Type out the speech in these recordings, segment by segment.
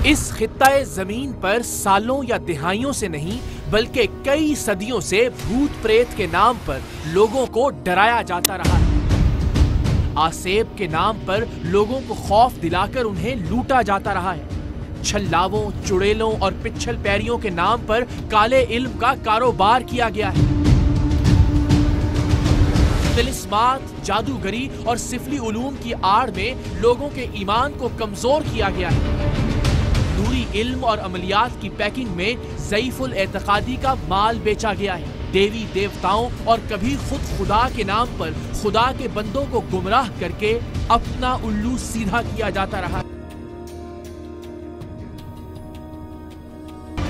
इस खित्ताए जमीन पर सालों या दिहाइयों से नहीं बल्कि कई सदियों से भूत प्रेत के नाम पर लोगों को डराया जाता रहा है। आसेब के नाम पर लोगों को खौफ दिलाकर उन्हें लूटा जाता रहा है। छल्लावों, चुड़ैलों और पिच्छल पैरियों के नाम पर काले इल्म का कारोबार किया गया है। तिलिस्मात, जादूगरी और सिफली उलूम की आड़ में लोगों के ईमान को कमजोर किया गया है। नूरी इल्म और अमलियात की पैकिंग में ज़ईफुल एतकादी का माल बेचा गया है। देवी देवताओं और कभी खुद खुदा के नाम पर खुदा के बंदों को गुमराह करके अपना उल्लू सीधा किया जाता रहा।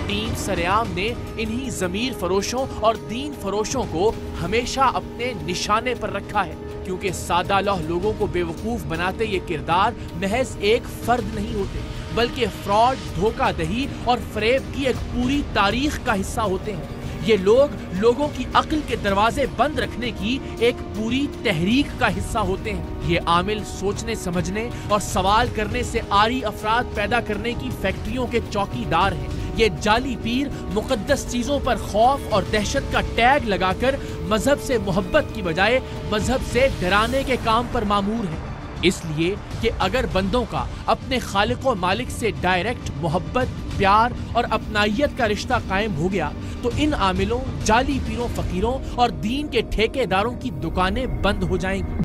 टीम सरेआम ने इन्हीं जमीर फरोशों और दीन फरोशों को हमेशा अपने निशाने पर रखा है, क्योंकि सादा लौह लोगों को बेवकूफ बनाते ये किरदार महज एक फर्द नहीं होते बल्कि फ्रॉड, धोखाधही और फरेब की एक पूरी तारीख का हिस्सा होते हैं। ये लोग लोगों की अक्ल के दरवाजे बंद रखने की एक पूरी तहरीक का हिस्सा होते हैं। ये आमिल सोचने समझने और सवाल करने से आरी अफराद पैदा करने की फैक्ट्रियों के चौकीदार हैं। ये जाली पीर मुकद्दस चीजों पर खौफ और दहशत का टैग लगाकर मजहब से मोहब्बत की बजाय मजहब से डराने के काम पर मामूर है। इसलिए कि अगर बंदों का अपने खालिक व मालिक से डायरेक्ट मोहब्बत, प्यार और अपनाइयत का रिश्ता कायम हो गया तो इन आमिलों, जाली पीरों, फकीरों और दीन के ठेकेदारों की दुकानें बंद हो जाएंगी।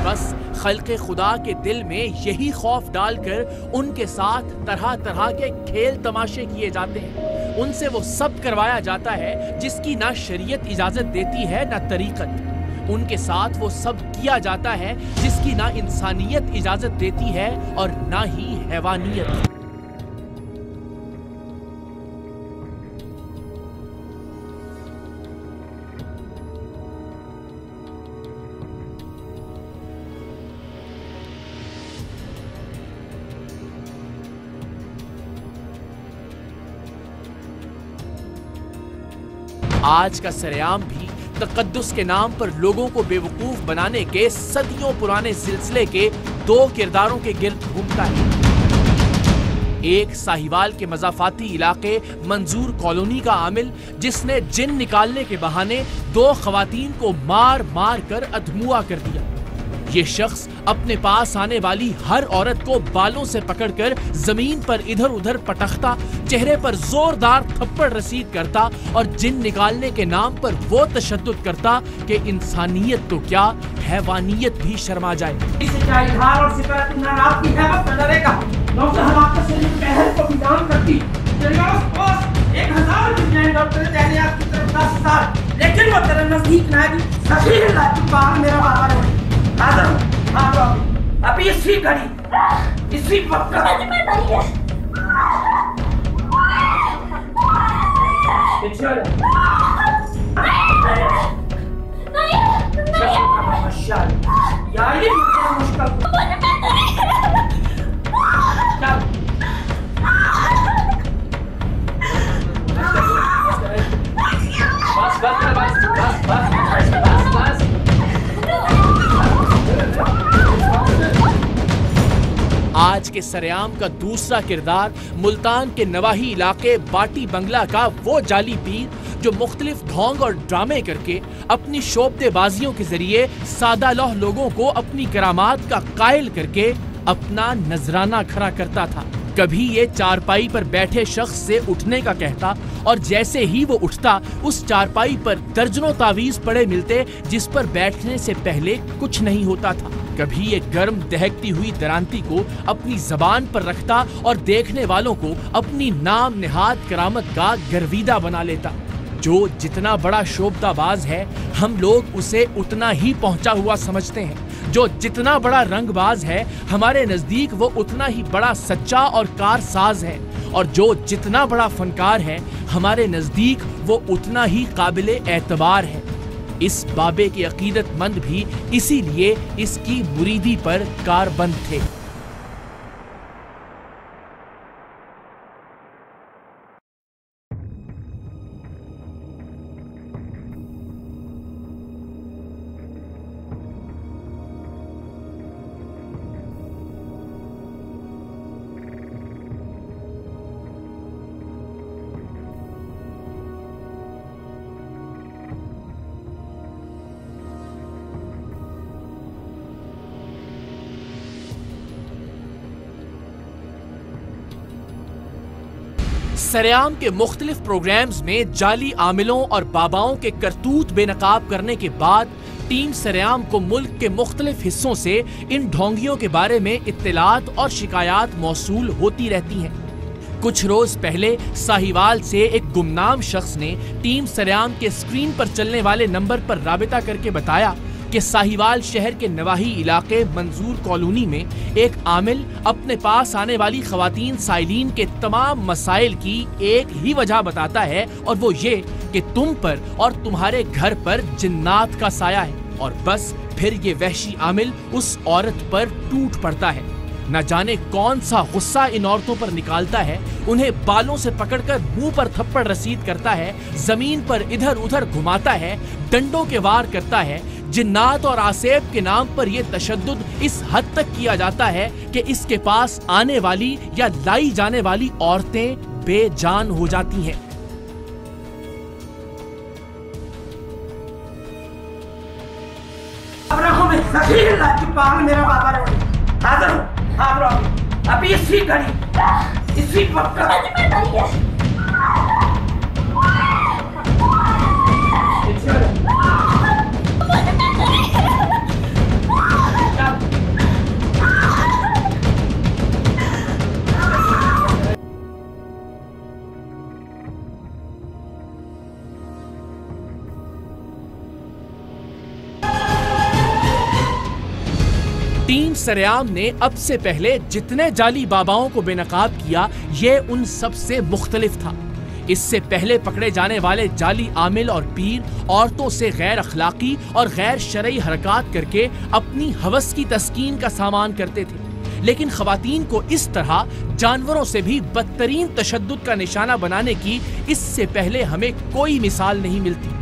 बस खल्क़े खुदा के दिल में यही खौफ डालकर उनके साथ तरह तरह के खेल तमाशे किए जाते हैं। उनसे वो सब करवाया जाता है जिसकी ना शरीयत इजाजत देती है ना तरीकत। उनके साथ वो सब किया जाता है जिसकी ना इंसानियत इजाजत देती है और ना ही हैवानियत। आज का सरेआम भी तकद्दुस के नाम पर लोगों को बेवकूफ बनाने के सदियों पुराने सिलसिले के दो किरदारों के गिर्द घूमता है। एक साहिवाल के मजाफाती इलाके मंजूर कॉलोनी का आमिल जिसने जिन निकालने के बहाने दो खवातीन को मार मार कर अधमुआ कर दिया। ये शख्स अपने पास आने वाली हर औरत को बालों से पकड़कर जमीन पर इधर उधर पटकता, चेहरे पर जोरदार थप्पड़ रसीद करता और जिन निकालने के नाम पर वो तशद्दुद करता कि इंसानियत तो क्या हैवानियत भी शर्मा जाए। लेकिन वो तेरे नजदीक ना आएगी। सही है, तू बाहर मेरा बाबा है। अभी इसी घड़ी इसी वक्त आज के सरेआम का दूसरा किरदार मुल्तान के नवाही इलाके बाटी बंगला का वो जाली पीर जो मुख्तलिफ ढोंग और ड्रामे करके अपनी शोबतेबाजियों के जरिए सादा लौह लोगों को अपनी करामात का कायल करके अपना नजराना खड़ा करता था। कभी ये चारपाई पर बैठे शख्स से उठने का कहता और जैसे ही वो उठता उस चारपाई पर दर्जनों तावीज पड़े मिलते जिस पर बैठने से पहले कुछ नहीं होता था। कभी ये गर्म दहकती हुई दरांती को अपनी जबान पर रखता और देखने वालों को अपनी नाम निहाद करामत का गर्विदा बना लेता। जो जितना बड़ा शोबताबाज है हम लोग उसे उतना ही पहुंचा हुआ समझते हैं। जो जितना बड़ा रंगबाज है हमारे नजदीक वो उतना ही बड़ा सच्चा और कारसाज है, और जो जितना बड़ा फनकार है हमारे नजदीक वो उतना ही काबिले एतबार है। इस बाबे के अकीदतमंद भी इसीलिए इसकी मुरीदी पर कारबंद थे। सरेआम के मुख्तलिफ प्रोग्राम्स में जाली आमिलों और बाबाओं के करतूत बेनकाब करने के बाद टीम सरेआम को मुल्क के मुख्तलिफ हिस्सों से इन ढोंगियों के बारे में इत्तलात और शिकायत मौसूल होती रहती हैं। कुछ रोज पहले साहिवाल से एक गुमनाम शख्स ने टीम सरेआम के स्क्रीन पर चलने वाले नंबर पर राबिता करके बताया कि साहिवाल शहर के नवाही इलाके मंजूर कॉलोनी में एक आमिल अपने पास आने वाली खवातीन साइलीन के तमाम मसाइल की एक ही वजह बताता है, और वो ये कि तुम पर और तुम्हारे घर पर जिन्नात का साया है। और बस फिर ये वहशी आमिल उस औरत पर टूट पड़ता है। न जाने कौन सा गुस्सा इन औरतों पर निकालता है, उन्हें बालों से पकड़कर मुंह पर थप्पड़ रसीद करता है, जमीन पर इधर उधर घुमाता है, डंडों के वार करता है। जिन्नात और आसेब के नाम पर यह तशद्दुद इस हद तक किया जाता है कि इसके पास आने वाली या लाई जाने वाली औरतें बेजान हो जाती हैं। मेरा बाबा अभी इसी घड़ी इसी वक्त टीम सरेआम ने अब से पहले जितने जाली बाबाओं को बेनकाब किया, ये उन सब से मुख्तलिफ था। इससे पहले पकड़े जाने वाले जाली आमिल और पीर औरतों से गैर अखलाकी और गैर शरई हरकत करके अपनी हवस की तस्कीन का सामान करते थे, लेकिन खवातीन को इस तरह जानवरों से भी बदतरीन तशद्दुद का निशाना बनाने की इससे पहले हमें कोई मिसाल नहीं मिलती।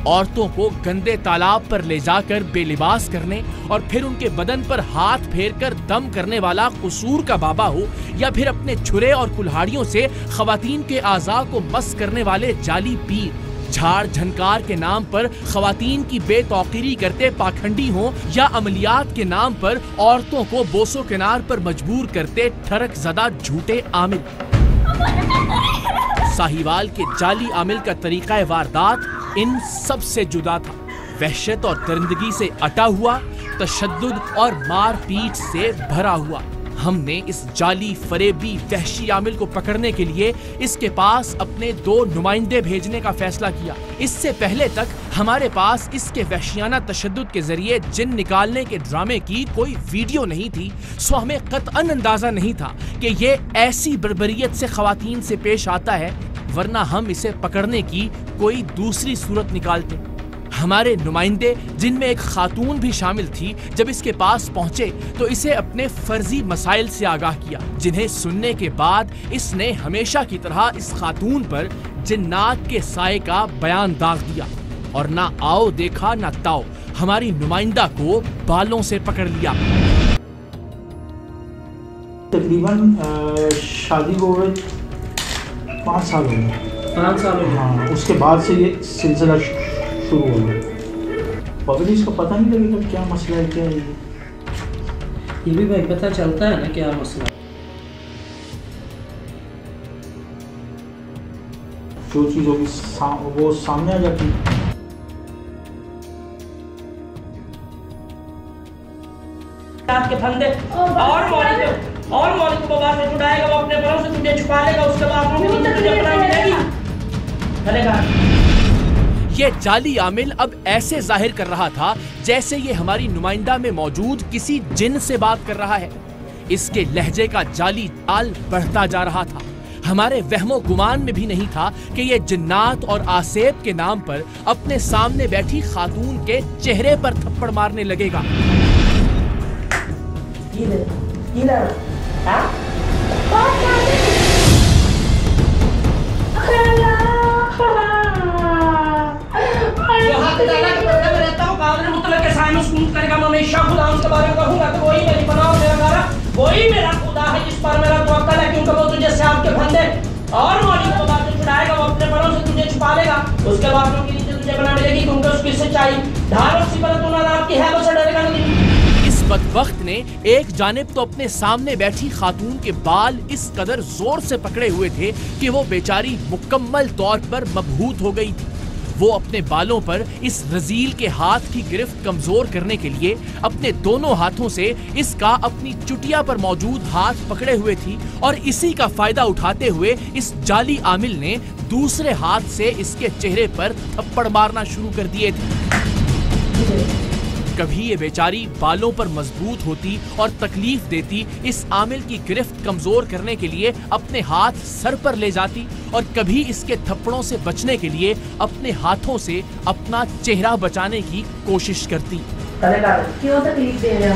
औरतों को गंदे तालाब पर ले जाकर बेलिबास करने और फिर उनके बदन पर हाथ फेरकर दम करने वाला कसूर का बाबा हो, या फिर अपने छुरे और कुल्हाड़ियों से खवातीन के आज़ा को मस करने वाले जाली पीर, झाड़ झनकार के नाम पर खवातीन की बेतौकीरी करते पाखंडी हों, या अमलियात के नाम पर औरतों को बोसो किनार पर मजबूर करते ठरक ज़दा झूठे आमिल। साहिवाल के जाली आमिल का तरीका वारदात इन सब से जुदा था। वहशत और दरिंदगी से अटा हुआ, तशद्दुद और मारपीट से भरा हुआ। हमने इस जाली फरेबी वहशी आमिल को पकड़ने के लिए इसके पास अपने 2 नुमाइंदे भेजने का फैसला किया। इससे पहले तक हमारे पास इसके वहशियाना तशद्दुद के जरिए जिन निकालने के ड्रामे की कोई वीडियो नहीं थी, सो हमें कतअन अंदाजा नहीं था कि ये ऐसी बर्बरियत से खवातीन से पेश आता है, वरना हम इसे पकड़ने की कोई दूसरी सूरत निकालते। हमारे नुमाइंदे, जिनमें एक खातून भी शामिल थी, जब इसके पास पहुंचे तो इसे अपने फर्जी मसाइल से आगाह किया, जिन्हें सुनने के बाद इसने हमेशा की तरह इस खातून पर जिन्नात के साए का बयान दाग दिया, और ना आओ देखा ना ताओ, हमारी नुमाइंदा को बालों से पकड़ लिया। तकरीबन शादी को 5 साल हो गए। 5 साल हो गए। हाँ, उसके बाद से ये सिलसिला शुरू हो गया। पब्लिक को पता नहीं लगेगा क्या मसला है, क्या है ये भी भाई पता चलता है ना क्या मसला। जो चीज़ होगी वो सामने आ जाती है। आपके फंदे और मौलिक को बाबा से छुड़ाएगा, वो अपने बलों से तुझे छुपा लेगा, उसके बाद तुझे अपना मिलेगी चलेगा। ये जाली आमिल अब ऐसे जाहिर कर रहा था जैसे ये हमारी नुमाइंदा में मौजूद किसी जिन से बात कर रहा है। इसके लहजे का जाली जाल बढ़ता जा रहा था। हमारे वहमो गुमान में भी नहीं था कि ये जिन्नात और आसेब के नाम पर अपने सामने बैठी खातून के चेहरे पर थप्पड़ मारने लगेगा। वही मेरा खुदा है जिस पर मेरा तवक्कल है, क्योंकि वो तुझे सांप के फंदे और मौलिक को बात छुड़ाएगा, वो अपने बलों से तुझे छुपा लेगा, उसके बाद तुझे बना मिलेगी, क्योंकि उसकी सच्चाई धार और सिफत की है, वो से डरेगा नहीं। इस बदबख्त ने एक जानिब तो अपने सामने बैठी खातून के बाल इस कदर जोर से पकड़े हुए थे कि वो बेचारी मुकम्मल तौर पर मबहूत हो गई थी। वो अपने बालों पर इस रजील के हाथ की गिरफ्त कमजोर करने के लिए अपने दोनों हाथों से इसका अपनी चुटिया पर मौजूद हाथ पकड़े हुए थी और इसी का फायदा उठाते हुए इस जाली आमिल ने दूसरे हाथ से इसके चेहरे पर थप्पड़ मारना शुरू कर दिए थे। कभी ये बेचारी बालों पर मजबूत होती और तकलीफ देती इस आमिल की गिरफ्त कमजोर करने के लिए अपने हाथ सर पर ले जाती और कभी इसके थप्पड़ों से बचने के लिए अपने हाथों से अपना चेहरा बचाने की कोशिश करती। क्यों तकलीफ दे रहे हो?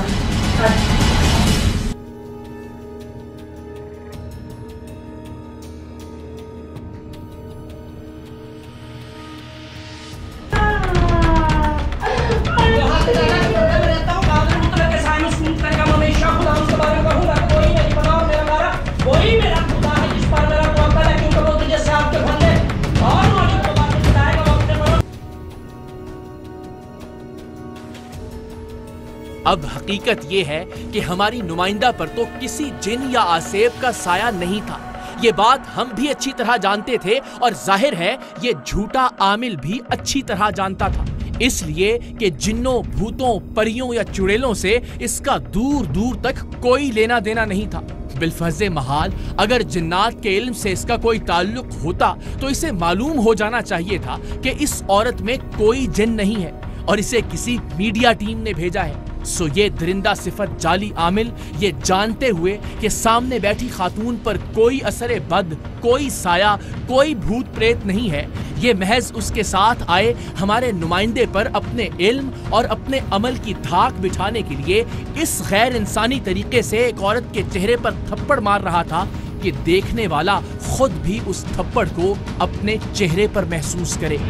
अब हकीकत ये है कि हमारी नुमाइंदा पर तो किसी जिन या आसेब का साया नहीं था। ये बात हम भी अच्छी तरह जानते थे और जाहिर है ये झूठा आमिल भी अच्छी तरह जानता था, इसलिए कि जिन्नों, भूतों, परियों या चुड़ैलों से इसका दूर दूर तक कोई लेना देना नहीं था। बिलफर्ज़े महाल अगर जिन्नात के इल्म से इसका कोई ताल्लुक होता तो इसे मालूम हो जाना चाहिए था कि इस औरत में कोई जिन नहीं है और इसे किसी मीडिया टीम ने भेजा है। सो ये दरिंदा सिफत जाली आमिल ये जानते हुए कि सामने बैठी खातून पर कोई असरे बद, कोई साया, कोई भूत प्रेत नहीं है, ये महज उसके साथ आए हमारे नुमाइंदे पर अपने इल्म और अपने अमल की धाक बिठाने के लिए इस गैर इंसानी तरीके से एक औरत के चेहरे पर थप्पड़ मार रहा था कि देखने वाला खुद भी उस थप्पड़ को अपने चेहरे पर महसूस करे।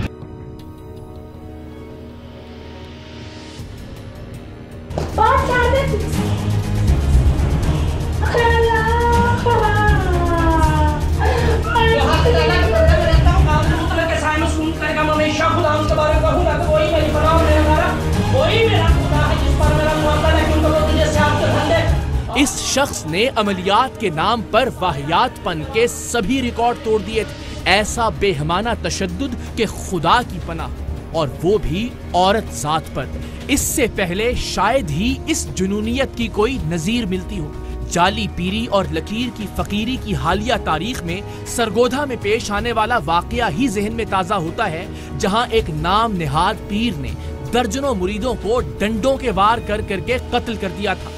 इस शख्स ने अमलियात के नाम पर वाहियातपन के सभी रिकॉर्ड तोड़ दिए थे। ऐसा बेहमाना तशद्दुद के खुदा की पनाह, और वो भी औरत जात पर। इससे पहले शायद ही इस जुनूनियत की कोई नजीर मिलती हो। जाली पीरी और लकीर की फकीरी की हालिया तारीख में सरगोधा में पेश आने वाला वाकया ही जहन में ताजा होता है, जहां एक नाम निहाद पीर ने दर्जनों मुरीदों को डंडों के वार कर करके कत्ल कर दिया था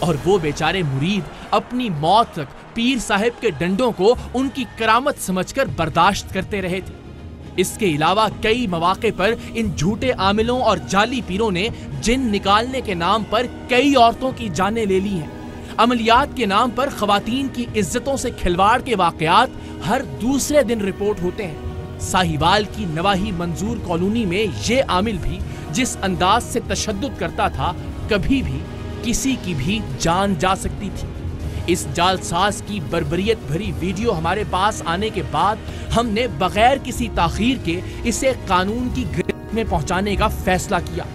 और वो बेचारे मुरीद अपनी मौत तक पीर साहिब के डंडों को उनकी करामत समझकर बर्दाश्त करते रहे थे। इसके अलावा कई मौके पर इन झूठे आमिलों और जाली पीरों ने जिन निकालने के नाम पर कई औरतों की जानें ले ली हैं। अमलियात के नाम पर खवातीन की इज्जतों से खिलवाड़ के वाकयात हर दूसरे दिन रिपोर्ट होते हैं। साहिवाल की नवाही मंजूर कॉलोनी में ये आमिल भी जिस अंदाज से तशद्दुद करता था, कभी भी किसी की भी जान जा सकती थी। इस जालसाज की बर्बरियत भरी वीडियो हमारे पास आने के बाद हमने बगैर किसी ताखीर के इसे कानून की गिरफ्त में पहुंचाने का फैसला किया।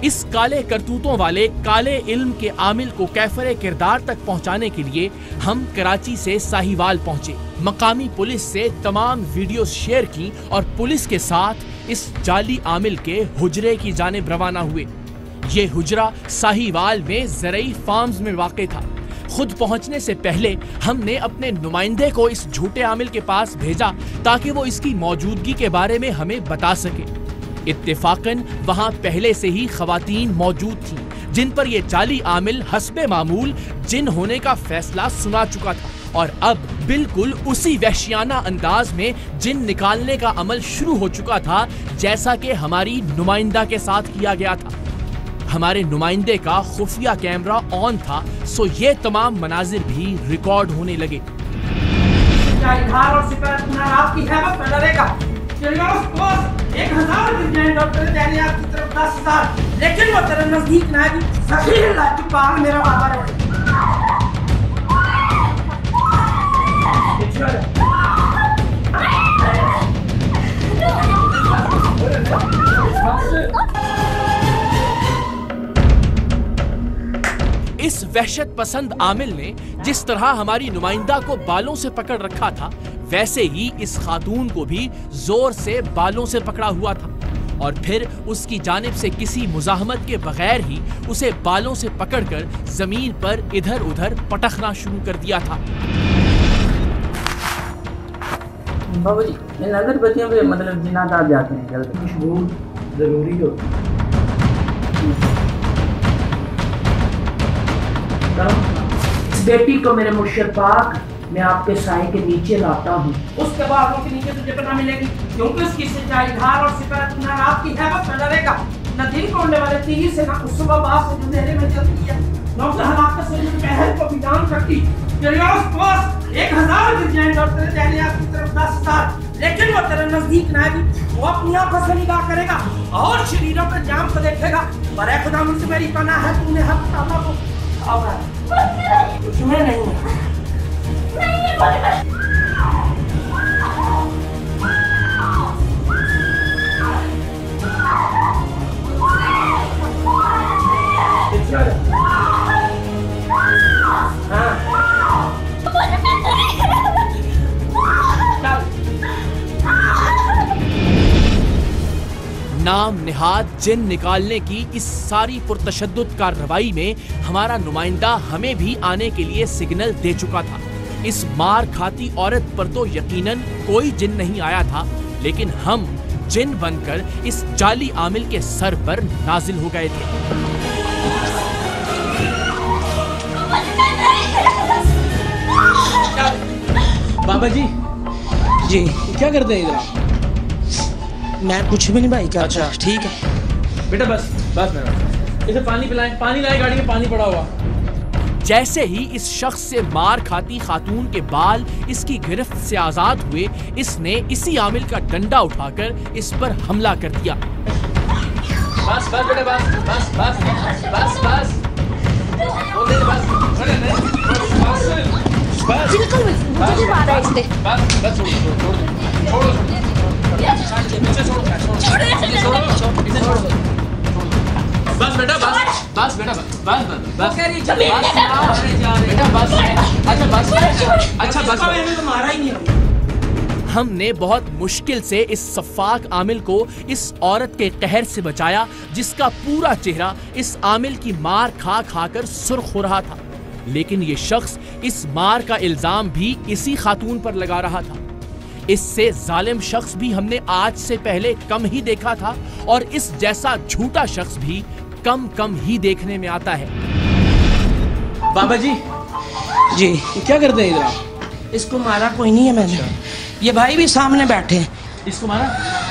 इस काले करतूतों वाले काले इल्म के आमिल को कैफरे किरदार तक पहुंचाने के लिए हम कराची से साहिवाल पहुंचे, मकामी पुलिस से तमाम वीडियो शेयर की और पुलिस के साथ इस जाली आमिल के हुजरे की जानिब रवाना हुए। ये हुजरा साहिवाल में ज़रई फार्म्स में वाक़ था। खुद पहुंचने से पहले हमने अपने नुमाइंदे को इस झूठे आमिल के पास भेजा ताकि वो इसकी मौजूदगी के बारे में हमें बता सके। इत्तेफाकन वहां पहले से ही खवातीन मौजूद थीं जिन पर यह जाली आमिल हस्बे मामूल जिन होने का फैसला सुना चुका था और अब बिल्कुल उसी वहशियाना अंदाज में जिन निकालने का अमल शुरू हो चुका था जैसा कि हमारी नुमाइंदा के साथ किया गया था। हमारे नुमाइंदे का खुफिया कैमरा ऑन था, सो ये तमाम मनाजिर भी रिकॉर्ड होने लगे। आपकी हैबत में डरेगा। 1000 डॉक्टर आपकी तरफ 10,000, लेकिन वो तेरे नजदीक ना आएगी। सही लाठी पाल मेरा बाबा है। इस वहशत पसंद आमिल ने जिस तरह हमारी नुमाइंदा को बालों से पकड़ रखा था, वैसे ही इस खातून को भी जोर से बालों से पकड़ा हुआ था और फिर उसकी जानिब से किसी मुजाहमत के बगैर ही उसे बालों से पकड़कर जमीन पर इधर उधर पटखना शुरू कर दिया था। बाबू जी, इन अगरबत्तियों पे मतलब जिन्नात आ जाते हैं, जल्दी खुशबू जरूरी होती है। बेटी को मेरे मुर्शिद पाक मैं आपके साए के नीचे लाता हूँ, उसके बाद के नीचे तुझे पता मिलेगी, क्योंकि उसकी सिंचाई धार और सिफारत न रात की हैबत में डरेगा, न दिन कोड़ने वाले तीर से, न उस सुबह बात से जो अंधेरे में जलती है, न उस हलाकत से जो पहल को बिजान करती। तेरे आस-पास 1000 गिर जाएंगे और तेरे जहनियात की तरफ 10,000, लेकिन वो तेरे नजदीक ना आएगी। वो अपनी आंखों से निगाह करेगा और शरीरों पर जाम को देखेगा। पर ऐ खुदा मुझसे मेरी पनाह है, तूने हक ताला को उसमें नहीं है। नाम निहाद जिन निकालने की इस सारी पुरतशद्दुद कार्रवाई में हमारा नुमाइंदा हमें भी आने के लिए सिग्नल दे चुका था। इस मार खाती औरत पर तो यकीनन कोई जिन नहीं आया था, लेकिन हम जिन बनकर इस जाली आमिल के सर पर नाजिल हो गए थे। बाबा जी जी क्या करते हैं इधर? मैं कुछ भी नहीं भाई करता। अच्छा ठीक है बेटा, बस मेरा इसे पानी पिलाएं, पानी लाए, गाड़ी में पानी पड़ा हुआ। जैसे ही इस शख्स से मार खाती खातून के बाल इसकी गिरफ्त से आजाद हुए, इसने इसी आमिल का डंडा उठाकर इस पर हमला कर दिया। बस बेटा, बस बस बेटा, बस बेटा, बस मारा ही नहीं। हमने बहुत मुश्किल से इस सफाक आमिल को इस औरत के कहर से बचाया, जिसका पूरा चेहरा इस आमिल की मार खा खाकर सुर्ख हो रहा था। लेकिन ये शख्स इस मार का इल्जाम भी इसी खातून पर लगा रहा था। इससे जालिम शख्स भी हमने आज से पहले कम ही देखा था, और इस जैसा झूठा शख्स भी कम ही देखने में आता है। बाबा जी जी क्या करते हैं इधर? इसको मारा कोई नहीं है मैंने। ये भाई भी सामने बैठे हैं। इसको मारा?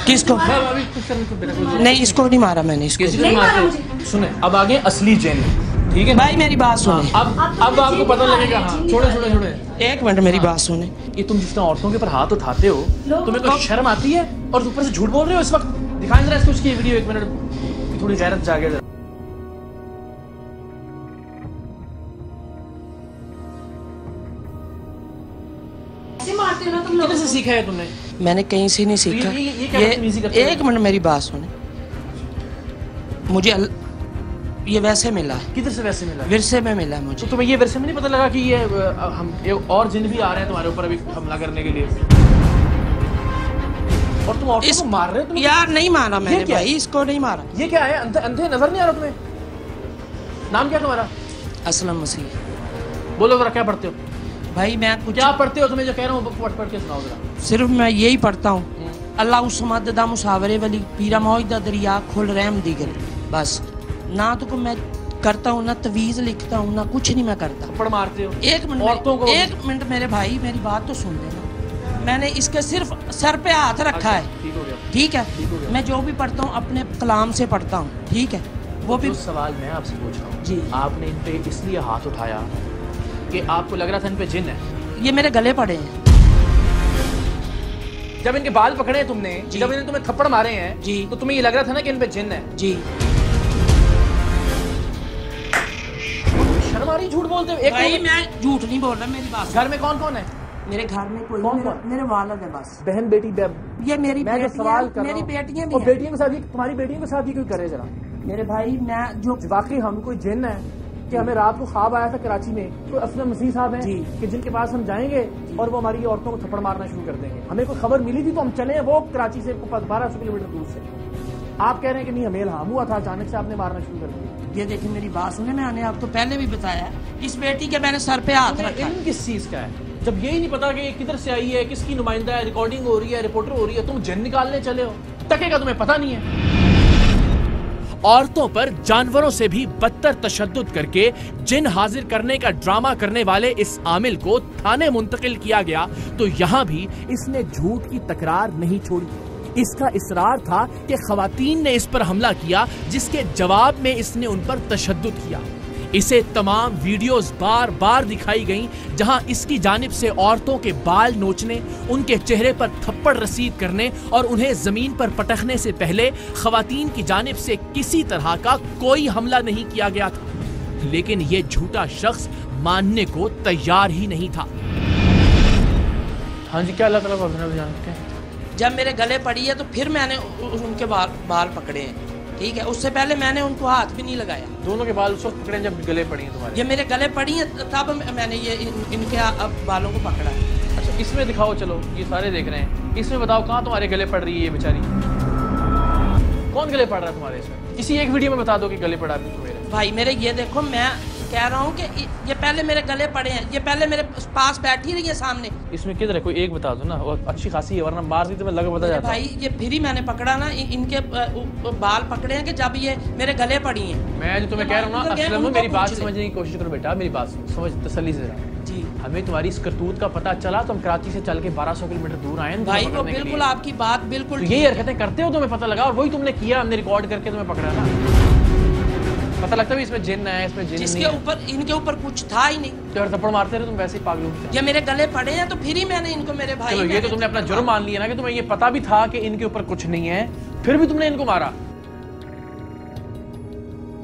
किसको? नहीं, इसको नहीं मारा मैंने। इसको नहीं मारा। सुने, अब आगे असली जिन, ठीक है भाई मेरी बात सुने। अब आपको पता लगेगा। हाँ, छोड़े। एक मिनट मेरी बात सुने। ये तुम जिस तरह औरतों के ऊपर हाथ उठाते हो, तुम्हें कोई शर्म आती है? और ऊपर से झूठ बोल रहे हो इस वक्त। दिखाएं जरा इसको, उसकी वीडियो 1 मिनट, थोड़ी गैरत जागे जरा। किधर से सीखा है तुमने? मैंने कहीं से नहीं सीखा। ये एक मिनट मेरी बात सुने। मुझे ये वैसे मिला है। किधर से वैसे मिला? विरसे में मिला है मुझे। तो तुम्हें ये विरसे में नहीं पता लगा कि ये और जिन भी आ रहे हैं तुम्हारे ऊपर अभी हमला करने के लिए, और तुम औरतों को मार रहे हो? यार नहीं मारा मैंने भाई, इसको नहीं मारा। ये क्या है? अंधे नजर नहीं आ रहा तुम्हें? नाम क्या तुम्हारा? असलम मसीह। बोलो जरा, क्या पढ़ते हो भाई? मैं कुछ क्या पढ़ते हो? तुम्हें जो कह रहा हूँ पढ़ के सुनाओ जरा। सिर्फ मैं यही पढ़ता हूँ, अल्लाह उसमद दा मुसावरे वाली पीरा मौजदा दरिया खोल रहम दीगर। बस ना तो मैं करता हूँ, ना तवीज़ लिखता हूँ, ना कुछ नहीं मैं करता। पढ़ मारते हो? एक मिनट मेरे भाई, मेरी बात तो सुन लेना। मैंने इसके सिर्फ सर पे हाथ रखा है। ठीक है, मैं जो भी पढ़ता हूँ अपने कलाम से पढ़ता हूँ। ठीक है, वो भी सवाल मैं आपसे पूछ रहा हूँ जी। आपने इन पे इसलिए हाथ उठाया कि आपको लग रहा था इन पे जिन है? ये मेरे गले पड़े हैं। जब इनके बाल पकड़े हैं तुमने, जब इन्होंने तुम्हें थप्पड़ मारे हैं जी, तो तुम्हें ये लग रहा था ना कि इन पे जिन है? जी। शर्म आ रही झूठ बोलते हो? भाई मैं झूठ नहीं बोल रहा, मेरी बात। घर में कौन कौन है? मेरे घर में कोई कौन? मेरे वालिद है बस। बहन बेटी? ये मेरी सवाल कर मेरी बेटियां भी और बेटियों के साथ, तुम्हारी बेटियों के साथ ही कोई करे जरा। मेरे भाई मैं जो वाकई हम कोई जिन है कि हमें रात को ख्वाब आया था कराची में, तो असलम मसीह साहब हैं कि जिनके पास हम जाएंगे और वो हमारी औरतों को थप्पड़ मारना शुरू कर देंगे। हमें कोई खबर मिली थी तो हम चले, वो कराची से 1200 किलोमीटर दूर से। आप कह रहे हैं कि नहीं हमें इल्हाम हुआ था, अचानक से आपने मारना शुरू कर दिया। ये देखिए मेरी बात सुने, मैंने आपको पहले भी बताया, इस बेटी के मैंने सर पे हाथ रखा। इल्म किस चीज का है जब यही नहीं पता कि किधर से आई है, किसकी नुमाइंदा है, रिकॉर्डिंग हो रही है, रिपोर्टर हो रही है, तुम जिन निकालने चले हो, टके का तुम्हें पता नहीं है। औरतों पर जानवरों से भी बदतर तशद्दुद करके जिन हाजिर करने का ड्रामा करने वाले इस आमिल को थाने मुंतकिल किया गया, तो यहाँ भी इसने झूठ की तकरार नहीं छोड़ी। इसका इसरार था कि खवातीन ने इस पर हमला किया, जिसके जवाब में इसने उन पर तशद्दुद किया। इसे तमाम वीडियोस बार बार दिखाई गईं, जहां इसकी जानिब से औरतों के बाल नोचने, उनके चेहरे पर थप्पड़ रसीद करने और उन्हें जमीन पर पटकने से पहले खवातीन की जानिब से किसी तरह का कोई हमला नहीं किया गया था। लेकिन ये झूठा शख्स मानने को तैयार ही नहीं था। हाँ जी, क्या अल्लाह ताला को अपना जानते हैं। जब मेरे गले पड़ी है तो फिर मैंने उनके बाल पकड़े हैं, ठीक है। उससे पहले मैंने उनको हाथ भी नहीं लगाया। दोनों के बाल उस वक्त पकड़े जब गले पड़ी हैं तुम्हारे? ये मेरे गले पड़ी हैं तब मैंने ये इनके बालों को पकड़ा है। अच्छा, इसमें दिखाओ, चलो ये सारे देख रहे हैं, इसमें बताओ कहाँ तुम्हारे गले पड़ रही है ये बेचारी? कौन गले पड़ रहा है तुम्हारे इसमें? किसी एक वीडियो में बता दो कि गले पड़ा है मेरे। भाई मेरे ये देखो, मैं कह रहा हूँ कि ये पहले मेरे गले पड़े हैं, ये पहले मेरे पास बैठी रही है सामने। इसमें किधर है, कोई एक बता दो ना, और अच्छी खासी है, वरना मार दी तो मैं लगा बता जाता। भाई ये फिर ही मैंने पकड़ा ना, इनके बाल पकड़े हैं कि जब ये मेरे गले पड़ी हैं। मैं जो तुम्हें कह रहा हूँ ना, असलम मेरी बात समझने की कोशिश करो बेटा, मेरी बात समझ तसल्ली से जी। हमें तुम्हारी इस करतूत का पता चला तो हम कराची से चल के 1200 किलोमीटर दूर आए भाई वो बिल्कुल आपकी बात बिल्कुल, यही हरकतें करते हो, तुम्हें पता लगा और वही तुमने किया, हमने रिकॉर्ड करके तुम्हें पकड़ा ना। पता लगता है इसमें जिन है, इसमें जिन जिसके ऊपर इनके ऊपर कुछ था ही नहीं, तो थप्पड़ मारते रहे तुम वैसे ही पागलों। ये मेरे गले पड़े हैं तो फिर ही मैंने इनको, मेरे भाई चलो ये तो तुमने अपना जुर्म मान लिया ना कि तुम्हें ये पता भी था कि इनके ऊपर कुछ नहीं है, फिर भी तुमने इनको मारा।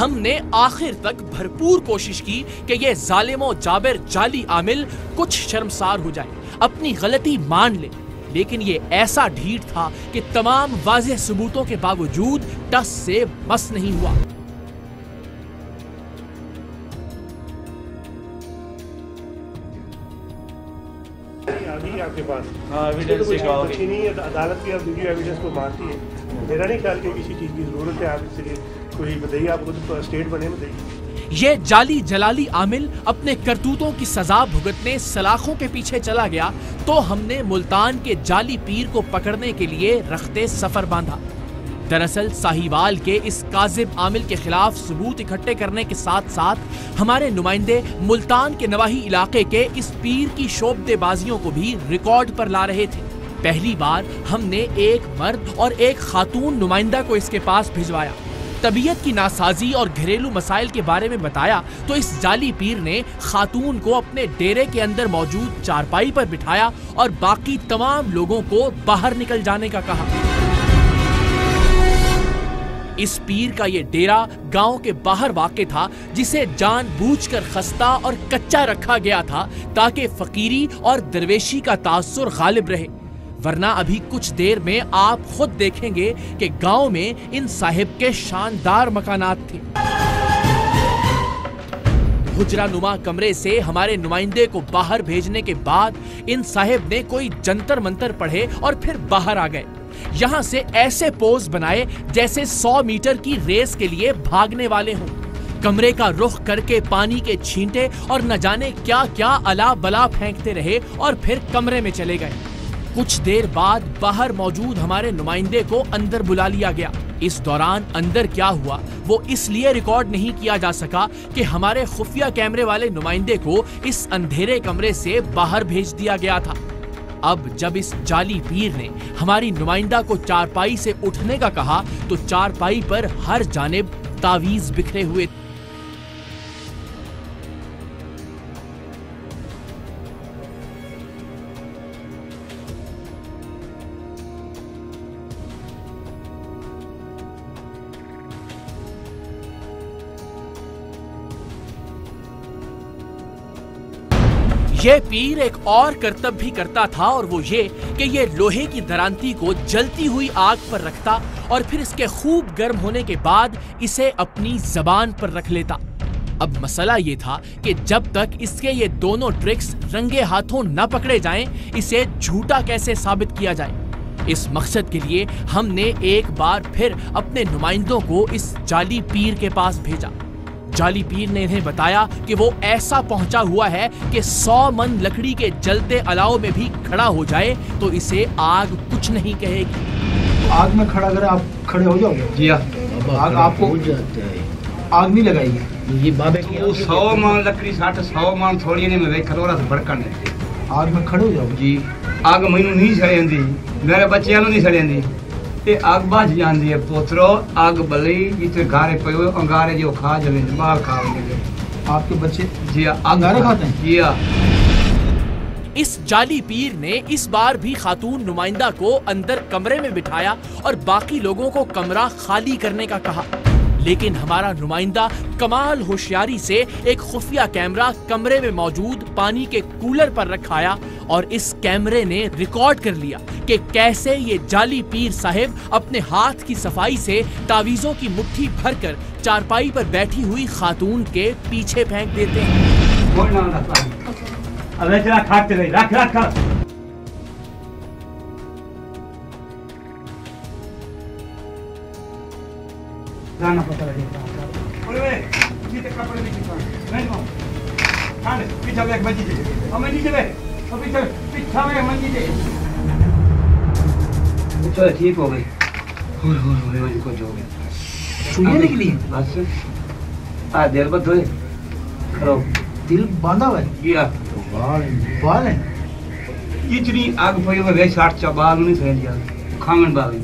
हमने आखिर तक भरपूर कोशिश की कि ये जालिमो जाबिर जाली आमिल कुछ शर्मसार हो जाए, अपनी गलती मान ले, लेकिन ये ऐसा ढीठ था कि तमाम वाज़ेह सबूतों के बावजूद टस से मस नहीं हुआ। अभी आपके पास एविडेंस अच्छी नहीं है, अदालत की वीडियो एविडेंस को मानती है। मेरा नहीं ख्याल कि किसी चीज़ की ज़रूरत है, आप इसलिए कोई बताइए, आप खुद स्टेट बने बताइए। ये जाली जलाली आमिल अपने करतूतों की सजा भुगतने सलाखों के पीछे चला गया, तो हमने मुल्तान के जाली पीर को पकड़ने के लिए रखते सफर बांधा। दरअसल साहिवाल के इस काजिब आमिल के खिलाफ सबूत इकट्ठे करने के साथ साथ हमारे नुमाइंदे मुल्तान के नवाही इलाके के इस पीर की शोबदेबाजियों को भी रिकॉर्ड पर ला रहे थे। पहली बार हमने एक मर्द और एक खातून नुमाइंदा को इसके पास भिजवाया, तबीयत की नासाजी और घरेलू मसाइल के बारे में बताया, तो इस जाली पीर ने खातून को अपने डेरे के अंदर मौजूद चारपाई पर बिठाया और बाकी तमाम लोगों को बाहर निकल जाने का कहा। इस पीर का ये डेरा गांव के बाहर वाक़ था, जिसे जानबूझकर खस्ता और कच्चा रखा गया था ताकि फकीरी और दरवेशी का तासुर गालिब रहे, वरना अभी कुछ देर में आप खुद देखेंगे कि गांव में इन साहिब के शानदार मकानात थे। हुजरा नुमा कमरे से हमारे नुमाइंदे को बाहर भेजने के बाद इन साहिब ने कोई जंतर मंतर पढ़े और फिर बाहर आ गए। यहाँ से ऐसे पोज बनाए जैसे 100 मीटर की रेस के लिए भागने वाले हों। कमरे का रुख करके पानी के छींटे और न जाने क्या क्या अला बला फेंकते रहे और फिर कमरे में चले गए। कुछ देर बाद बाहर मौजूद हमारे नुमाइंदे को अंदर बुला लिया गया। इस दौरान अंदर क्या हुआ वो इसलिए रिकॉर्ड नहीं किया जा सका कि हमारे खुफिया कैमरे वाले नुमाइंदे को इस अंधेरे कमरे से बाहर भेज दिया गया था। अब जब इस जाली पीर ने हमारी नुमाइंदा को चारपाई से उठने का कहा, तो चारपाई पर हर जानिब तावीज बिखरे हुए। ये पीर एक और करतब भी करता था, और वो ये कि ये लोहे की दरांती को जलती हुई आग पर रखता और फिर इसके खूब गर्म होने के बाद इसे अपनी जबान पर रख लेता। अब मसला ये था कि जब तक इसके ये दोनों ट्रिक्स रंगे हाथों न पकड़े जाएं, इसे झूठा कैसे साबित किया जाए। इस मकसद के लिए हमने एक बार फिर अपने नुमाइंदों को इस जाली पीर के पास भेजा। जाली पीर ने इन्हें बताया कि वो ऐसा पहुंचा हुआ है कि 100 मन लकड़ी के जलते अलाव में भी खड़ा हो जाए तो इसे आग कुछ नहीं कहेगी। आग में खड़ा अगर आप खड़े हो जाओगे जी आग आपको आग नहीं लगाएगी। ये बाबे की 100 मान लकड़ी 100 मान थोड़ी ने मैं खरोरा से भड़कन आग में खड़े हो जाओगे जी। आग मैनू नहीं सड़ेंदी, मेरे बच्चों नहीं सड़ेंदी, ये आग बच जाती है पोतरो। आग बली जिते गारे पे अंगारे जो खा जले माल खा लेंगे आपके बच्चे जी। अंगारे खाते हैं जी। इस जाली पीर ने इस बार भी खातून नुमाइंदा को अंदर कमरे में बिठाया और बाकी लोगों को कमरा खाली करने का कहा। लेकिन हमारा नुमाइंदा कमाल होशियारी से एक खुफिया कैमरा कमरे में मौजूद पानी के कूलर पर रखाया और इस कैमरे ने रिकॉर्ड कर लिया कि कैसे ये जाली पीर साहिब अपने हाथ की सफाई से तावीज़ों की मुट्ठी भरकर चारपाई पर बैठी हुई खातून के पीछे फेंक देते हैं। जाना पता लगेगा। पीछे कपड़े भी नहीं को खाने पीछे एक बजी दे हम नीचे में और पीछे में मंजी दे चलो ठीक हो गई। हो को जो छुने निकली बस आ देर बाद होए करो दिल बांधा हुआ है या बाल है इतनी आग पई में वे 60 चबाल नहीं फैल गया खामन बाल।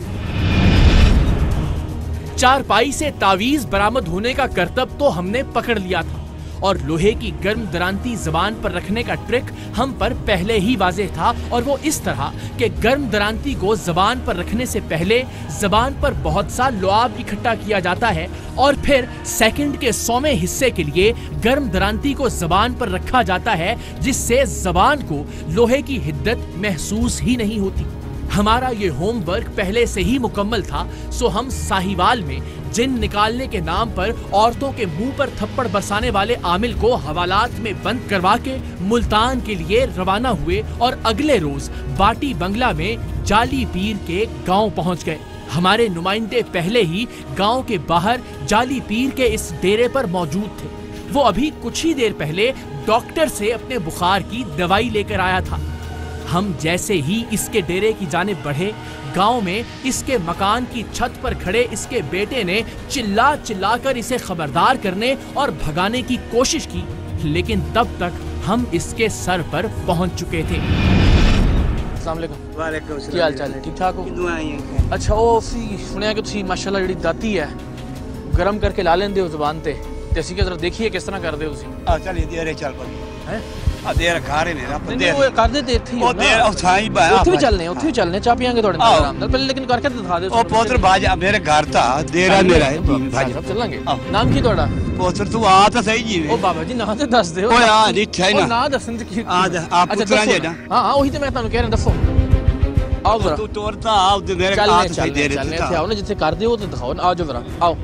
चारपाई से तावीज बरामद होने का करतब तो हमने पकड़ लिया था और लोहे की गर्म दरांती जबान पर रखने का ट्रिक हम पर पहले ही वाज़ेह था। और वो इस तरह कि गर्म दरांती को जबान पर रखने से पहले जबान पर बहुत सा लुआब इकट्ठा किया जाता है और फिर सेकंड के 100वें हिस्से के लिए गर्म दरांती को जबान पर रखा जाता है, जिससे जबान को लोहे की हिद्दत महसूस ही नहीं होती। हमारा ये होमवर्क पहले से ही मुकम्मल था, सो हम साहिवाल में जिन निकालने के नाम पर औरतों के मुंह पर थप्पड़ बरसाने वाले आमिल को हवालात में बंद करवा के मुल्तान के लिए रवाना हुए और अगले रोज बाटी बंगला में जाली पीर के गांव पहुंच गए। हमारे नुमाइंदे पहले ही गांव के बाहर जाली पीर के इस डेरे पर मौजूद थे। वो अभी कुछ ही देर पहले डॉक्टर से अपने बुखार की दवाई लेकर आया था। हम जैसे ही इसके डेरे की जानिब बढ़े, गांव में इसके मकान की छत पर खड़े इसके बेटे ने चिल्ला चिल्लाकर इसे खबरदार करने और भगाने की कोशिश की, लेकिन तब तक हम इसके सर पर पहुंच चुके थे। अस्सलाम वालेकुम। ਕੀ ਹਾਲ ਚਾਲ ਹੈ? ठीक ठाक हो? अच्छा ਉਹ ਅਸੀਂ ਸੁਣਿਆ ਕਿ ਤੁਸੀਂ ਮਾਸ਼ਾਅੱਲਾ ਜਿਹੜੀ ਦਾਤੀ ਹੈ ਗਰਮ ਕਰਕੇ ਲਾ ਲੈਂਦੇ ਹੋ ਜ਼ੁਬਾਨ ਤੇ ਅਸੀਂ ਕਿ ਜ਼ਰਾ ਦੇਖੀਏ ਕਿਸ ਤਰ੍ਹਾਂ ਕਰਦੇ ਹੋ ਤੁਸੀਂ। ਆ ਚੱਲ ਇਹਦੇ ਚੱਲ ਪਾ ਹੈ ਆ ਦੇਰ ਘਾਰੇ ਨੇ ਆਪਾਂ ਦੇ ਉਹ ਕਰਦੇ ਤੇ ਇੱਥੇ ਹੀ ਉਹ ਦੇਰ ਉਹ ਛਾਈ ਬਾ ਉੱਥੇ ਵੀ ਚੱਲਨੇ ਚਾਹ ਪੀਾਂਗੇ ਤੁਹਾਡੇ ਨਾਲ ਆਰਾਮ ਨਾਲ, ਪਹਿਲੇ ਲੇਕਿਨ ਕਰਕੇ ਦਿਖਾ ਦਿਓ। ਉਹ ਪੁੱਤਰ ਬਾਜ ਮੇਰੇ ਘਰ ਤਾਂ ਦੇਰਾ ਮੇਰਾ ਹੈ ਭਾਜੀ ਸਾਹਿਬ ਚੱਲਾਂਗੇ। ਨਾਮ ਕੀ ਤੁਹਾਡਾ? ਪੁੱਤਰ ਤੂੰ ਆ ਤਾਂ ਸਹੀ ਜੀ ਉਹ ਬਾਬਾ ਜੀ ਨਾਂ ਤੇ ਦੱਸ ਦਿਓ। ਓਏ ਆ ਜੀ ਛਾਈ ਨਾ ਨਾਂ ਦੱਸਣ ਤੇ ਕੀ ਆ ਪੁੱਤਰਾਂ ਜਿਹੜਾ ਹਾਂ ਉਹੀ ਤੇ ਮੈਂ ਤੁਹਾਨੂੰ ਕਹਿ ਰਿਹਾ, ਦੱਸੋ। आओ जरा तू तोड़ता आओ ते मेरे हाथ से दे रहे थे आओ ना जिथे कर दे हो तो दिखाओ ना, आओ जो जरा आओ।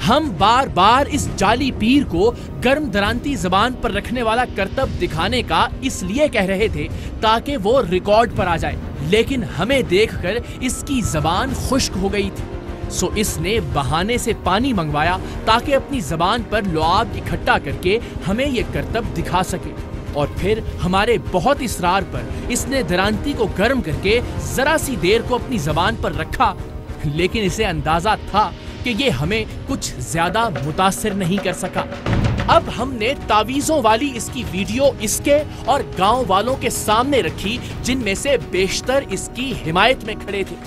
हम बार बार इस जाली पीर को गर्म दरांती जबान पर रखने वाला करतब दिखाने का इसलिए कह रहे थे ताकि वो रिकॉर्ड पर आ जाए, लेकिन हमें देखकर इसकी जबान खुश्क हो गई थी। सो इसने बहाने से पानी मंगवाया ताकि अपनी जबान पर लुआब इकट्ठा करके हमें ये करतब दिखा सके। और फिर हमारे बहुत इसरार पर इसने दरांती को गर्म करके जरा सी देर को अपनी जबान पर रखा, लेकिन इसे अंदाजा था कि ये हमें कुछ ज्यादा मुतासिर नहीं कर सका। अब हमने तावीज़ों वाली इसकी वीडियो इसके और गांव वालों के सामने रखी, जिनमें से बेशतर इसकी हिमायत में खड़े थे।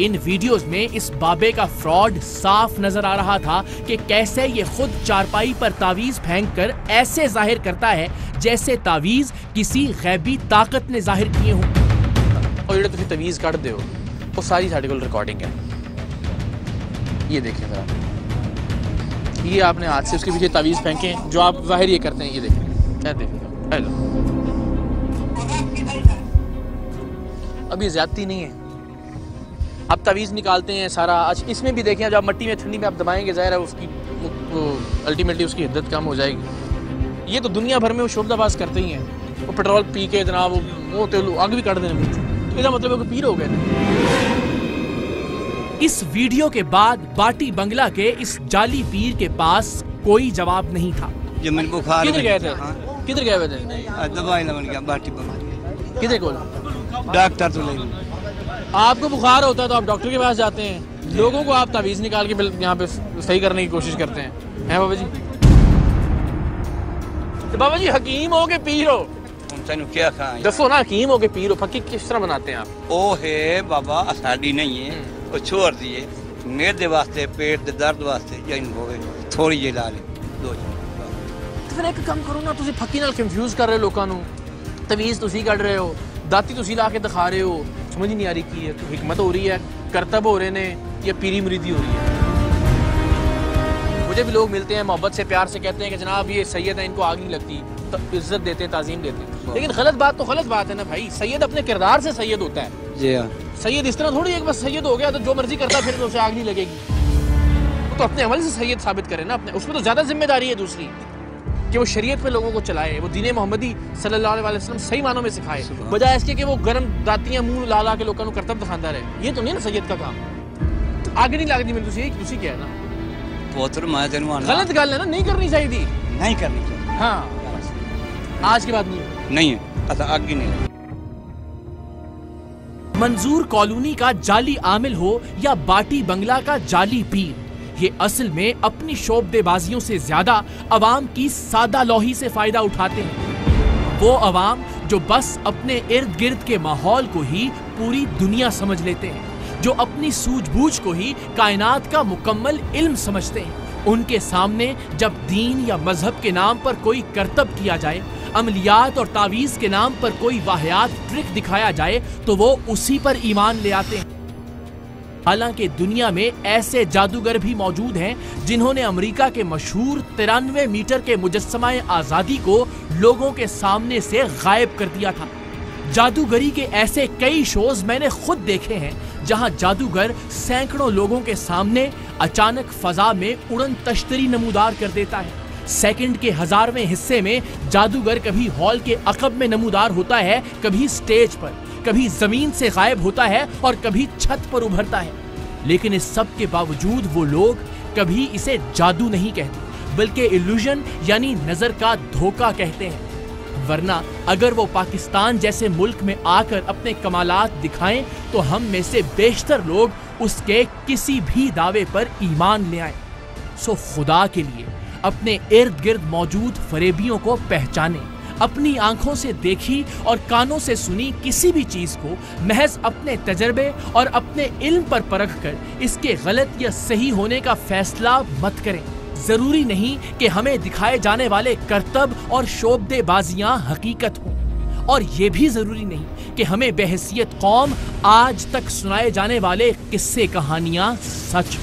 इन वीडियोस में इस बाबे का फ्रॉड साफ नजर आ रहा था कि कैसे ये खुद चारपाई पर तावीज फेंककर ऐसे जाहिर करता है जैसे तावीज किसी गैबी ताकत ने जाहिर किए हों। और जेडे तुसीं तवीज़ कढ़दे हो वो सारी साडे कोल रिकॉर्डिंग है, ये देखें जरा। ये आपने हाथ से उसके पीछे तावीज़ फेंके जो आप जाहिर ये करते हैं, ये देखें, क्या देखें। हेलो, अब ये ज्यादती नहीं है। अब तावीज़ निकालते हैं सारा। इसमें भी देखें, जब मट्टी में ठंडी में आप दबाएंगे ज़ाहिर है उसकी अल्टीमेटली उसकी हिद्दत कम हो जाएगी। ये तो दुनिया भर में वो शोबदाबाज करते ही हैं, वो पेट्रोल पी के जनाब वो तो आग भी काट देने मुझे, तो इसका मतलब है कि पीर हो गए थे। इस वीडियो के बाद बाटी बंगला के इस जाली पीर के पास कोई जवाब नहीं था। जमीन बुखार किधर गए थे? किधर गए हुए थे? दवाई लवन गया बाटी बंगला। किधर को? डॉक्टर तो नहीं। आपको बुखार होता है तो आप डॉक्टर के पास जाते हैं, लोगों को आप तावीज़ निकाल के यहाँ पे सही करने की कोशिश करते हैं बाबा जी? तो बाबा जी हकीम हो के पीर हो, क्या खाएं? दसो ना, हकीम हो के पीर हो, फकीर किस तरह बनाते हैं आप? ओ है बाबा साड़ी नहीं है, वो छोड़ दिए मेरे वास्ते, पेट दे दर्द वास्ते जैन होवे थोड़ी जी ला ले दो। तो फिर एक काम करो ना, तुसी फकीर नाल कंफ्यूज कर रहे हो लोगों को, तवीज़ तुसी कढ़ रहे हो, दाती तुसी ला के दिखा रहे हो, समझ ही नहीं आ रही की है तो हिकमत हो रही है, करतब हो रहे ने या पीरी मुरीदी हो रही है। मुझे भी लोग मिलते हैं, मोहब्बत से प्यार से कहते हैं कि जनाब ये सैयद है, इनको आग नहीं लगती, तो इज्जत देते हैं, ताज़ीम देते हैं, लेकिन गलत बात तो गलत बात है ना भाई। सैयद अपने किरदार से सैयद होता है जी हाँ। सैयद इस तरह थोड़ी एक बस सैयद हो गया तो जो मर्जी करता फिर तो उसे आग नहीं लगेगी, वो तो अपने अमल से सैयद साबित करे ना अपने, उसमें तो ज़्यादा जिम्मेदारी है दूसरी कि वो शरीयत पे लोगों को चलाए, वो दीन मोहम्मदी सल्लल्लाहु अलैहि वसल्लम सही मानों में सिखाए, बजाय इसके कि वो गर्म दातियां मुंह ला ला के लोगों को करतब दिखाता रहे। ये तो नहीं ना सैयद का काम। आगे नहीं लगती मेरी तुसी क्या है ना, गलत गल है ना, नहीं करनी चाहिए थी, नहीं करनी चाहिए। हाँ आज के बाद नहीं है, आगे नहीं। मंजूर कॉलोनी का जाली आमिल हो या बाटी बंगला का जाली पीर, ये असल में अपनी शोबदेबाजियों से ज्यादा अवाम की सादा लोही से फायदा उठाते हैं। वो अवाम जो बस अपने इर्द गिर्द के माहौल को ही पूरी दुनिया समझ लेते हैं, जो अपनी सूझबूझ को ही कायनात का मुकम्मल इल्म समझते हैं। उनके सामने जब दीन या मजहब के नाम पर कोई करतब किया जाए, अमलियात और तावीज़ के नाम पर कोई वाहियात ट्रिक दिखाया जाए तो वो उसी पर ईमान ले आते हैं। हालांकि दुनिया में ऐसे जादूगर भी मौजूद हैं जिन्होंने अमेरिका के मशहूर 93 मीटर के मुजस्समा-ए आज़ादी को लोगों के सामने से गायब कर दिया था। जादूगरी के ऐसे कई शोज मैंने खुद देखे हैं जहां जादूगर सैकड़ों लोगों के सामने अचानक फजा में उड़न तश्तरी नमूदार कर देता है। सेकंड के 1000वें हिस्से में जादूगर कभी हॉल के अकब में नमूदार होता है, कभी स्टेज पर, कभी जमीन से गायब होता है और कभी छत पर उभरता है। लेकिन इस सब के बावजूद वो लोग कभी इसे जादू नहीं कहते, बल्कि इल्यूजन यानी नजर का धोखा कहते हैं। वरना अगर वो पाकिस्तान जैसे मुल्क में आकर अपने कमालात दिखाएं तो हम में से बेशतर लोग उसके किसी भी दावे पर ईमान ले आए। सो खुदा के लिए अपने इर्द गिर्द मौजूद फरेबियों को पहचाने, अपनी आंखों से देखी और कानों से सुनी किसी भी चीज को महज अपने तजर्बे और अपने इल्म पर परख कर इसके गलत या सही होने का फैसला मत करें। जरूरी नहीं कि हमें दिखाए जाने वाले करतब और शोबदेबाजियां हकीकत हों, और ये भी जरूरी नहीं कि हमें बेहैसियत कौम आज तक सुनाए जाने वाले किस्से कहानियां सच।